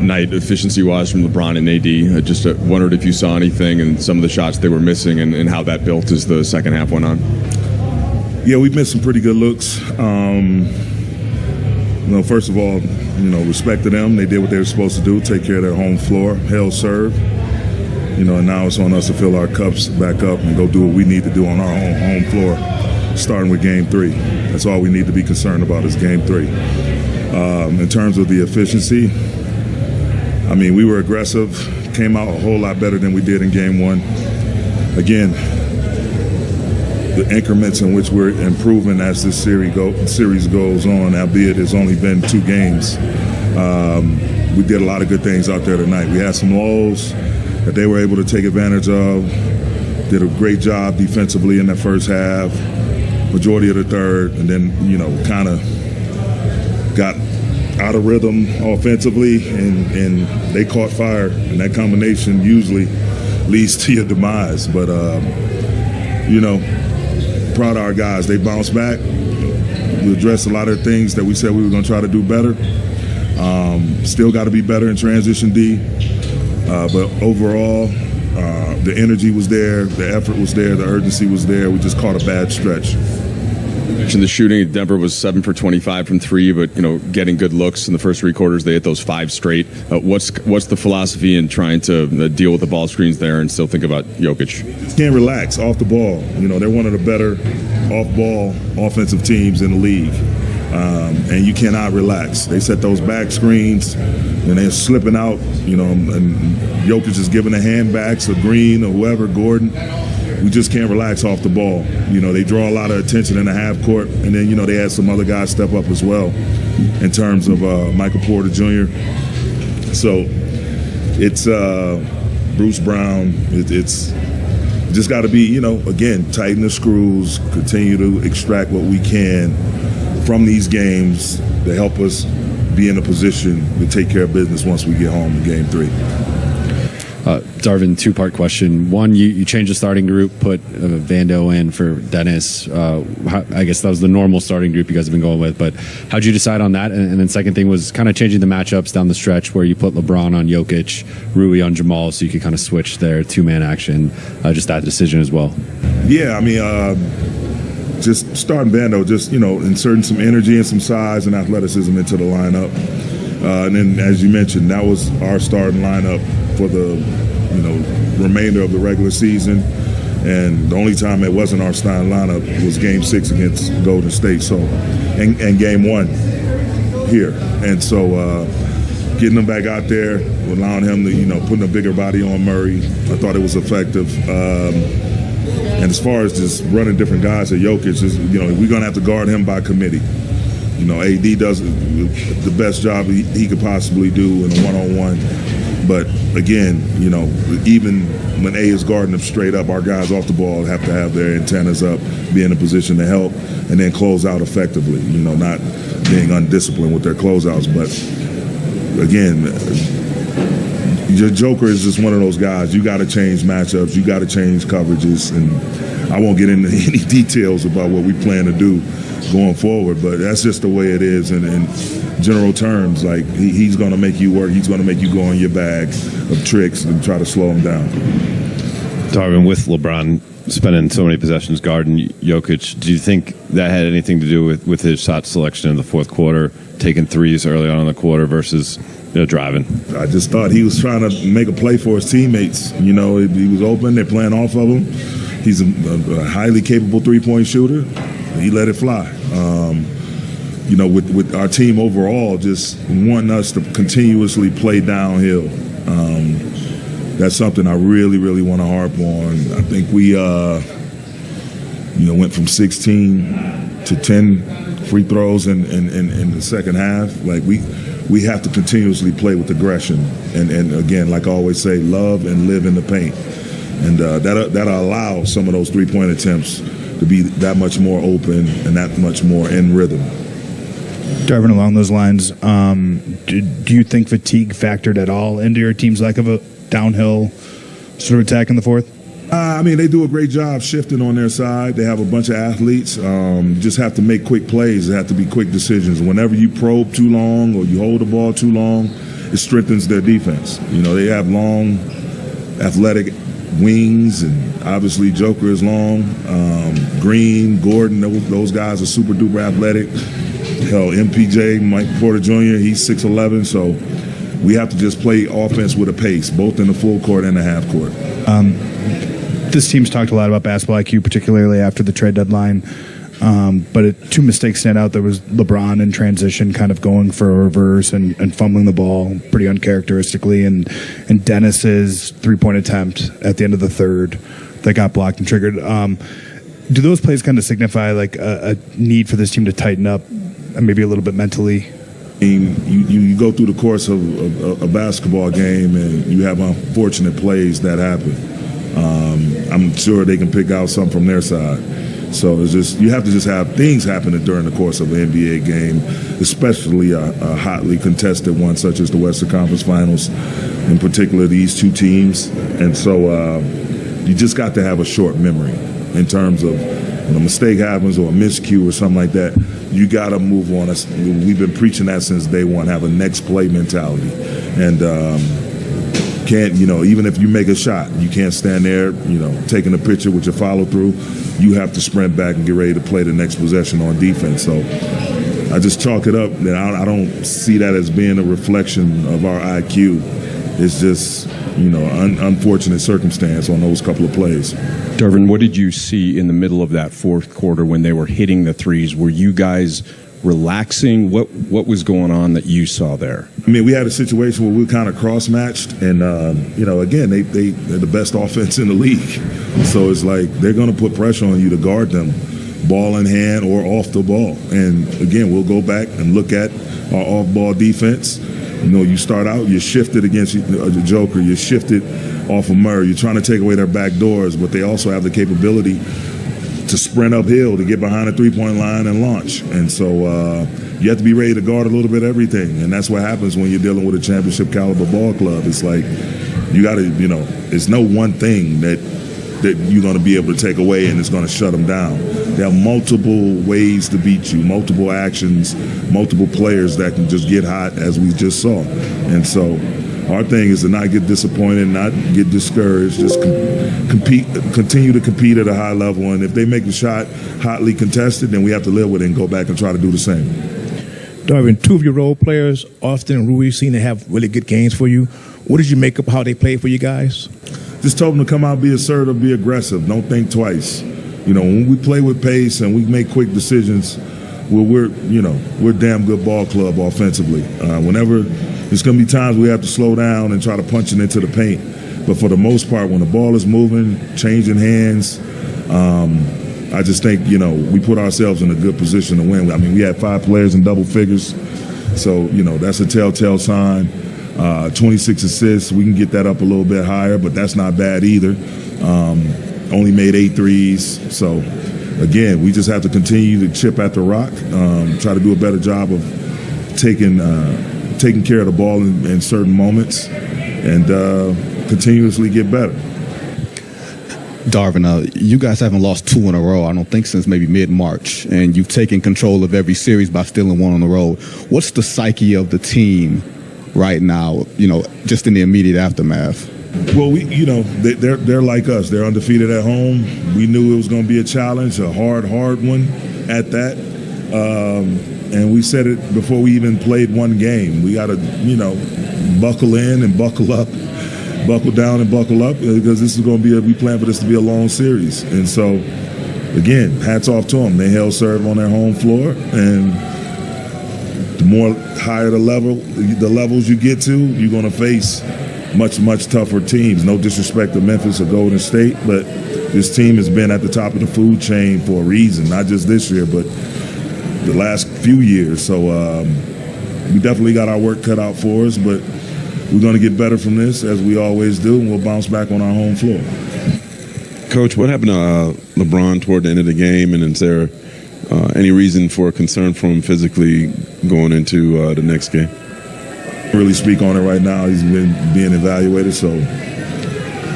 night efficiency-wise from LeBron and AD. I just wondered if you saw anything in some of the shots they were missing and how that built as the second half went on. Yeah, we missed some pretty good looks. First of all, respect to them. They did what they were supposed to do, take care of their home floor, held serve. And now it's on us to fill our cups back up and go do what we need to do on our home floor, starting with Game 3. That's all we need to be concerned about is Game 3. In terms of the efficiency, we were aggressive, came out a whole lot better than we did in Game 1. Again, the increments in which we're improving as this series goes on, albeit it's only been 2 games. We did a lot of good things out there tonight. We had some lulls that they were able to take advantage of. Did a great job defensively in the first half, majority of the third, and then, kind of got out of rhythm offensively, and they caught fire, and that combination usually leads to your demise. But, proud of our guys. They bounced back. We addressed a lot of the things that we said we were going to try to do better. Still got to be better in transition D. But overall, the energy was there, the effort was there, the urgency was there. We just caught a bad stretch. You mentioned the shooting. Denver was 7 for 25 from 3, but getting good looks in the first 3 quarters. They hit those 5 straight. What's the philosophy in trying to deal with the ball screens there and still think about Jokic? Just can't relax off the ball. They're one of the better off-ball offensive teams in the league. And you cannot relax. They set those back screens, and they're slipping out, and Jokic is giving the handbacks to Green or whoever, Gordon. We just can't relax off the ball. They draw a lot of attention in the half court, and then, they had some other guys step up as well in terms of Michael Porter Jr. So it's Bruce Brown. It's just got to be, again, tighten the screws, continue to extract what we can from these games to help us be in a position to take care of business once we get home in Game 3. Darvin, 2-part question. One, you changed the starting group, put Vando in for Dennis. I guess that was the normal starting group you guys have been going with, but how'd you decide on that? And then second thing was kind of changing the matchups down the stretch where you put LeBron on Jokic, Rui on Jamal, so you could kind of switch their 2-man action. Just that decision as well. Yeah, just starting Vando, just, inserting some energy and some size and athleticism into the lineup. And then, as you mentioned, that was our starting lineup for the, remainder of the regular season. And the only time it wasn't our starting lineup was Game 6 against Golden State. So, and Game 1 here. And so, getting him back out there, allowing him to, putting a bigger body on Murray, I thought it was effective. And as far as just running different guys at Jokic, we're going to have to guard him by committee. AD does the best job he could possibly do in a one-on-one. But again, even when A is guarding him straight up, our guys off the ball have to have their antennas up, be in a position to help, and then close out effectively. Not being undisciplined with their closeouts. But again, your Joker is just one of those guys. You got to change matchups. You got to change coverages. And I won't get into any details about what we plan to do going forward, but that's just the way it is. And in general terms, like he's going to make you work. He's going to make you go on your bag of tricks and try to slow him down. Darvin, with LeBron spending so many possessions guarding Jokic, do you think that had anything to do with his shot selection in the fourth quarter, taking threes early on in the quarter versus driving? I just thought he was trying to make a play for his teammates. He was open. They're playing off of him. He's a highly capable three-point shooter. He let it fly. With our team overall just wanting us to continuously play downhill. That's something I really, really want to harp on. I think we, went from 16 to 10 free throws in the second half. Like we have to continuously play with aggression. And again, like I always say, love and live in the paint. And that'll allow some of those three-point attempts to be that much more open and that much more in rhythm. Darvin, along those lines, do you think fatigue factored at all into your team's lack of a downhill sort of attack in the fourth? They do a great job shifting on their side. They have a bunch of athletes. Just have to make quick plays. They have to be quick decisions. Whenever you probe too long or you hold the ball too long, it strengthens their defense. You know, they have long, athletic wings, and obviously Joker is long. Green, Gordon, those guys are super duper athletic. Hell, MPJ, Mike Porter Jr., he's 6'11", so we have to just play offense with a pace, both in the full court and the half court. This team's talked a lot about basketball IQ, particularly after the trade deadline. But two mistakes stand out. There was LeBron in transition, kind of going for a reverse and fumbling the ball pretty uncharacteristically, and Dennis's three-point attempt at the end of the third that got blocked and triggered. Do those plays kind of signify like a need for this team to tighten up, and maybe a little bit mentally? You go through the course of a basketball game, and you have unfortunate plays that happen. I'm sure they can pick out some from their side. So it's just, you have to just have things happening during the course of an NBA game, especially a hotly contested one such as the Western Conference Finals, in particular these two teams. And so you just got to have a short memory in terms of when a mistake happens or a miscue or something like that. You got to move on. We've been preaching that since day one, have a next play mentality. And can't, even if you make a shot, you can't stand there, taking a picture with your follow through. You have to sprint back and get ready to play the next possession on defense. So I just chalk it up that I don't see that as being a reflection of our IQ. It's just, unfortunate circumstance on those couple of plays. Darvin, what did you see in the middle of that fourth quarter when they were hitting the threes? Were you guys relaxing? What was going on that you saw there? I mean, we had a situation where we kind of cross-matched, and again, they're the best offense in the league. So it's like they're going to put pressure on you to guard them, ball in hand or off the ball. And again, we'll go back and look at our off-ball defense. You start out, you're shifted against the Joker, you're shifted off of Murray. You're trying to take away their back doors, but they also have the capability to sprint uphill, to get behind the three-point line and launch. And so you have to be ready to guard a little bit of everything. And that's what happens when you're dealing with a championship caliber ball club. It's like you got to, it's no one thing that you're going to be able to take away and it's going to shut them down. There are multiple ways to beat you, multiple actions, multiple players that can just get hot, as we just saw. And so our thing is to not get disappointed, not get discouraged, just continue to compete at a high level. And if they make the shot hotly contested, then we have to live with it and go back and try to do the same. Darvin, two of your role players, Austin and Rui, seem to have really good games for you. What did you make of how they played for you guys? Just told them to come out, be assertive, be aggressive, don't think twice. When we play with pace and we make quick decisions, we're a damn good ball club offensively. Whenever there's going to be times we have to slow down and try to punch it into the paint. But for the most part, when the ball is moving, changing hands, I just think, we put ourselves in a good position to win. I mean, we had 5 players in double figures. So, that's a telltale sign. 26 assists, we can get that up a little bit higher, but that's not bad either. Only made 8 threes. So, again, we just have to continue to chip at the rock, try to do a better job of taking care of the ball in certain moments, and continuously get better. Darvin, you guys haven't lost 2 in a row, I don't think, since maybe mid-March, and you've taken control of every series by stealing 1 on the road. What's the psyche of the team right now, just in the immediate aftermath? Well, they're like us. They're undefeated at home. We knew it was going to be a challenge, a hard one at that. And we said it before we even played one game. We got to, buckle in and buckle up, buckle down and buckle up, because this is going to be we plan for this to be a long series. And so, again, hats off to them. They held serve on their home floor, and the more higher the levels you get to, you're going to face much tougher teams. No disrespect to Memphis or Golden State, but this team has been at the top of the food chain for a reason, not just this year, but the last few years. So we definitely got our work cut out for us, but we're going to get better from this, as we always do, and we'll bounce back on our home floor. Coach, what happened to LeBron toward the end of the game, and is there any reason for concern for him physically going into the next game? Really speak on it right now. He's been being evaluated, so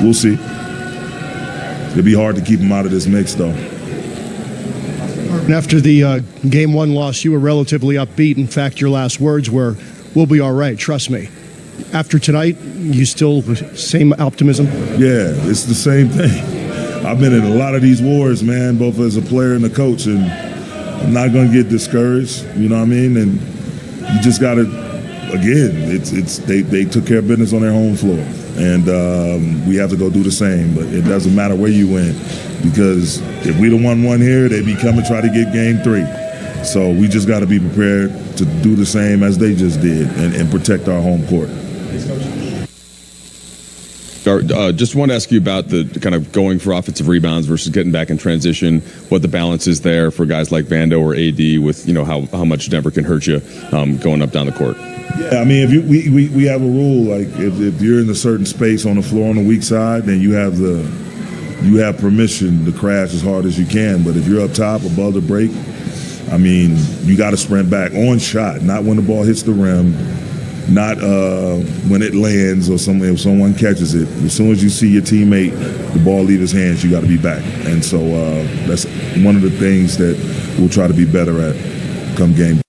we'll see. It'll be hard to keep him out of this mix, though. After the Game 1 loss, you were relatively upbeat. In fact, your last words were, "We'll be all right, trust me." after tonight, you still same optimism? Yeah, it's the same thing. I've been in a lot of these wars, man, both as a player and a coach, and I'm not going to get discouraged. You know what I mean? And you just got to, again, they took care of business on their home floor, and we have to go do the same. But it doesn't matter where you win, because if we'd have won one here, they'd be coming to try to get game 3. So we just got to be prepared to do the same as they just did and protect our home court. Just want to ask you about the kind of going for offensive rebounds versus getting back in transition, what the balance is there for guys like Vando or AD with, how much Denver can hurt you going up down the court. Yeah, I mean, if we have a rule, like if you're in a certain space on the floor on the weak side, then you have permission to crash as hard as you can. But if you're up top above the break, I mean, you got to sprint back on shot, not when the ball hits the rim, not when it lands or if someone catches it. As soon as you see your teammate, the ball leave his hands, you got to be back. And so that's one of the things that we'll try to be better at come game.